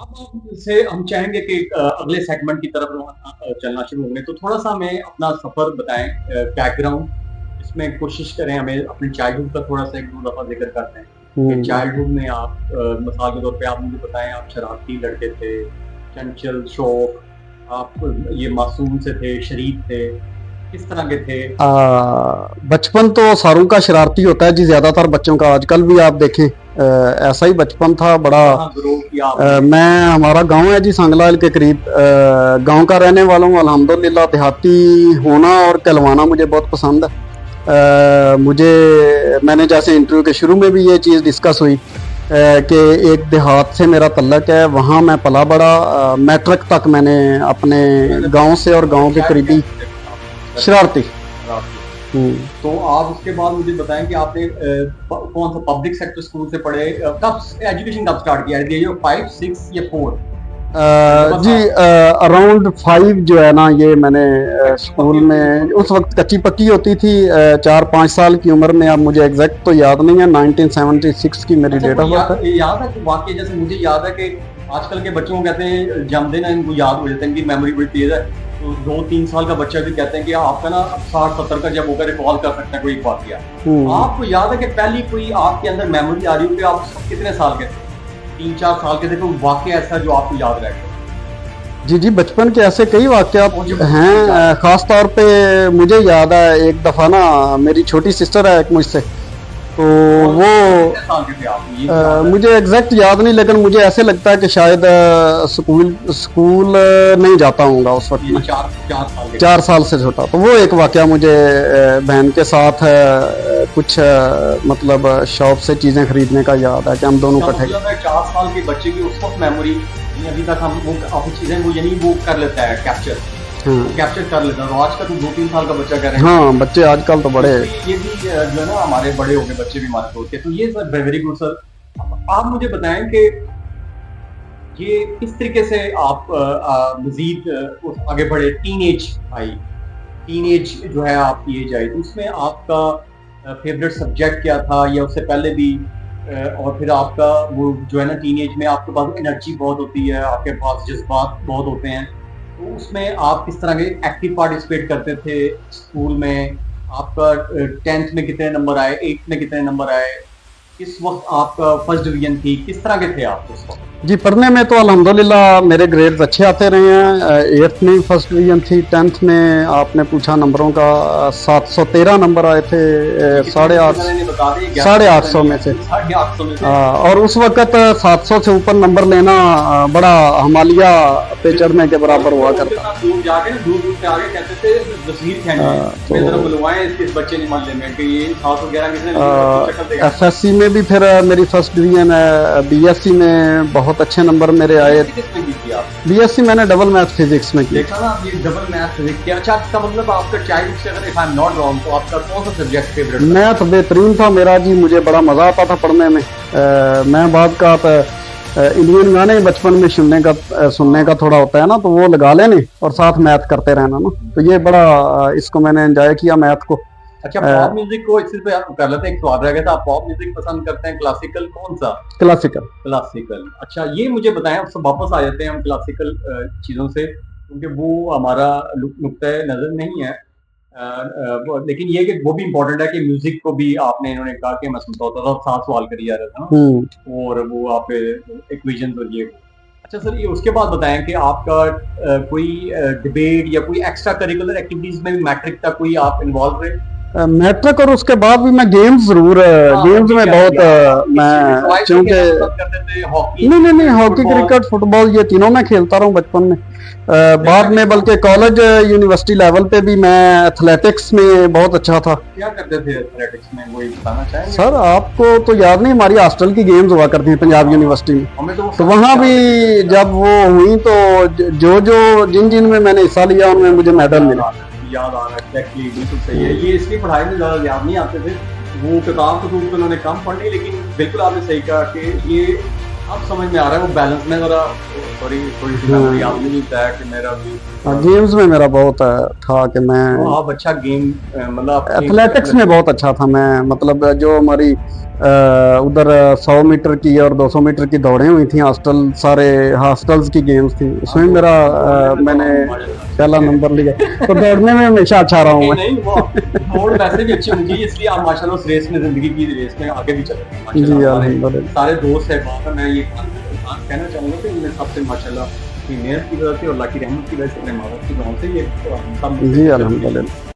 अब से हम चाहेंगे कि अगले सेगमेंट की तरफ चलना शुरू होंगे, तो थोड़ा सा हमें अपना सफर बताएं, बैकग्राउंड इसमें कोशिश करें, हमें अपनी चाइल्डहुड का थोड़ा सा एक दो दफा जिक्र करते हैं कि चाइल्डहुड में आप मिसाल के तौर पे आप मुझे बताएं, आप शरारती लड़के थे, चंचल, शौक, आप ये मासूम से थे, शरीफ थे, किस तरह के थे? बचपन तो सारों का शरारती होता है जी, ज्यादातर बच्चों का। आजकल भी आप देखें ऐसा ही बचपन था बड़ा। मैं हमारा गांव है जी सांगलाल के करीब। गांव का रहने वाला हूँ अल्हम्दुलिल्लाह। देहाती होना और कहलवाना मुझे बहुत पसंद है। मैंने जैसे इंटरव्यू के शुरू में भी ये चीज़ डिस्कस हुई कि एक देहात से मेरा तल्लक है, वहाँ मैं पला बड़ा। मैट्रिक तक मैंने अपने गांव से और गांव के करीबी शरारती। तो आप उसके बाद मुझे बताएं कि आपने कौन सा पब्लिक सेक्टर स्कूल से पढ़े, कब एजुकेशन कब स्टार्ट किया है? 5, 6 या 4? जी अराउंड 5 जो है ना, ये मैंने स्कूल में उस वक्त कच्ची पक्की होती थी। 4-5 साल की उम्र में, अब मुझे एग्जैक्ट तो याद नहीं है। 1976 की मेरी डेट ऑफ बर्थ है। याद है वाकई, जैसे मुझे याद है कि आजकल के बच्चों को कहते हैं जन्मदिन है, इनको याद हो जाता है, इनकी मेमोरी बड़ी तेज है। तो 2-3 साल का बच्चा भी कहते हैं कि आपका ना 60-70 का जब होकर रिकॉल कर सकते हैं कोई वाकया। आपको याद है कि पहली कोई आपके अंदर मेमोरी आ रही हो कि आप कितने साल के थे? 3-4 साल के थे, कोई वाकया ऐसा जो आपको याद रह गया? जी जी, बचपन के ऐसे कई वाकयात हैं। खास तौर पे मुझे याद है एक दफ़ा ना, मेरी छोटी सिस्टर है एक मुझसे, तो वो मुझे एग्जैक्ट याद नहीं, लेकिन मुझे ऐसे लगता है कि शायद स्कूल नहीं जाता हूँगा उस वक्त में। 4 साल से छोटा। तो वो एक वाकया मुझे बहन के साथ कुछ मतलब शॉप से चीज़ें खरीदने का याद है कि हम दोनों इकट्ठे। 4 साल के बच्चे की उस वक्त मेमोरी अभी तक हम वो चीज़ें वो यानी वो कर लेता है, कैप्चर कर लेता है। तो आज का तो 2-3 साल का बच्चा कह रहे हैं। हाँ, बच्चे आजकल तो बड़े, ये भी जो है ना, हमारे बड़े हो गए बच्चे भी हमारे होते हैं। तो ये सर वेरी गुड सर। आप मुझे बताएं कि ये किस तरीके से आप मजीद आगे बढ़े, टीनेज जो है आपकी एज आई, तो उसमें आपका फेवरेट सब्जेक्ट क्या था, या उससे पहले भी? और फिर आपका वो जो है ना, टीनेज में आपके पास एनर्जी बहुत होती है, आपके पास जज्बात बहुत होते हैं, तो उसमें आप किस तरह के एक्टिव पार्टिसिपेट करते थे स्कूल में? आपका 10th में कितने नंबर आए, 8th में कितने नंबर आए, किस वक्त आपका फर्स्ट डिवीजन थी, किस तरह के थे आप उस वक्त? जी, पढ़ने में तो अल्हम्दुलिल्लाह मेरे ग्रेड्स अच्छे आते रहे हैं। 8th में फर्स्ट डिवीजन थी। 10th में आपने पूछा नंबरों का, 713 नंबर आए थे 850 में से। और उस वक्त 700 से ऊपर नंबर लेना बड़ा हिमालय पे चढ़ने के बराबर हुआ करता। FSC में भी फिर मेरी फर्स्ट डिवीजन है। BSc में बहुत अच्छे नंबर मेरे आए। BSc मैंने डबल मैथ फिजिक्स में की। देखा ना, ये डबल मैथ फिजिक्स क्या? अच्छा, इसका मतलब आपका चाइल्ड से, अगर if I am not wrong, तो आपका कौन सा सब्जेक्ट फेवरेट? मैथ बेहतरीन था मेरा जी, मुझे बड़ा मजा आता था पढ़ने में। मैं बाद का इंडियन गाने बचपन में सुनने का थोड़ा होता है ना, तो वो लगा लेने और साथ मैथ करते रहना ना, तो ये बड़ा इसको मैंने एंजॉय किया मैथ को। अच्छा, पॉप म्यूजिक को इसी पे आप कर लेते हैं, एक सवाल रह गया था, आप पॉप म्यूजिक पसंद करते हैं, क्लासिकल कौन सा? क्लासिकल। अच्छा, ये मुझे बताएं, अब सब वापस आ जाते हैं हम क्लासिकल चीज़ों से, क्योंकि वो हमारा नुक्ता नज़र नहीं है। लेकिन ये कि वो भी इम्पोर्टेंट है कि म्यूजिक को भी आपने, इन्होंने कहा कि मैं सुनता होता था, 7 सवाल करी जा रहा था ना, और वो आप इक्वेशन और ये। अच्छा सर, ये उसके बाद बताएं कि आपका कोई डिबेट या कोई एक्स्ट्रा करिकुलर एक्टिविटीज में भी मैट्रिक तक कोई आप इन्वॉल्व रहे? मैट्रिक और उसके बाद भी मैं गेम्स जरूर, गेम्स में बहुत मैं, क्योंकि नहीं हॉकी, क्रिकेट, फुटबॉल ये तीनों मैं खेलता रहा हूँ बचपन में। बाद में बल्कि कॉलेज यूनिवर्सिटी लेवल पे भी मैं एथलेटिक्स में बहुत अच्छा था। क्या करते थे एथलेटिक्स में, वो बताना चाहेंगे? सर आपको तो याद नहीं, हमारी हॉस्टल की गेम्स हुआ करती थी पंजाब यूनिवर्सिटी में, तो वहाँ भी जब वो हुई तो जिन में मैंने हिस्सा लिया उनमें मुझे मेडल मिला। याद आ रहा है, एग्जैक्टली, बिल्कुल सही है। ये इसलिए पढ़ाई में ज़्यादा याद नहीं आते थे, वो किताब तो उन्होंने कम पढ़नी, लेकिन बिल्कुल आपने सही कहा कि ये अब समझ में आ रहा है, वो बैलेंस में ज़रा सॉरी थोड़ी सी मेमोरी आपने भी बताया कि मेरा भी गेम्स में मेरा बहुत था कि मैं आप अच्छा गेम मतलब एथलेटिक्स में बहुत अच्छा था मैं, मतलब जो हमारी उधर 100 मीटर की और 200 मीटर की दौड़ें हुई थी, सारे हॉस्टल्स की गेम्स थी, उसमें मेरा मैंने पहला नंबर लिया। तो दौड़ने में हमेशा अच्छा रहा हूँ मैं। नहीं वो दौड़ वैसे भी अच्छी होती है, इसलिए आप माशाल्लाह उस रेस में, जिंदगी की रेस में आगे भी चल रहे हैं जी माशाल्लाह। अल्हम्दुलिल्लाह। सारे दोस्त है वहाँ पर मैं ये कहना चाहूँगा कि इनमें सबसे माशाल्लाह की मेहनत की वजह से और अल्लाह की रहमत की वजह से, अपने माँ बाप की दुआ से ये सब जी अल्हम्दुलिल्लाह।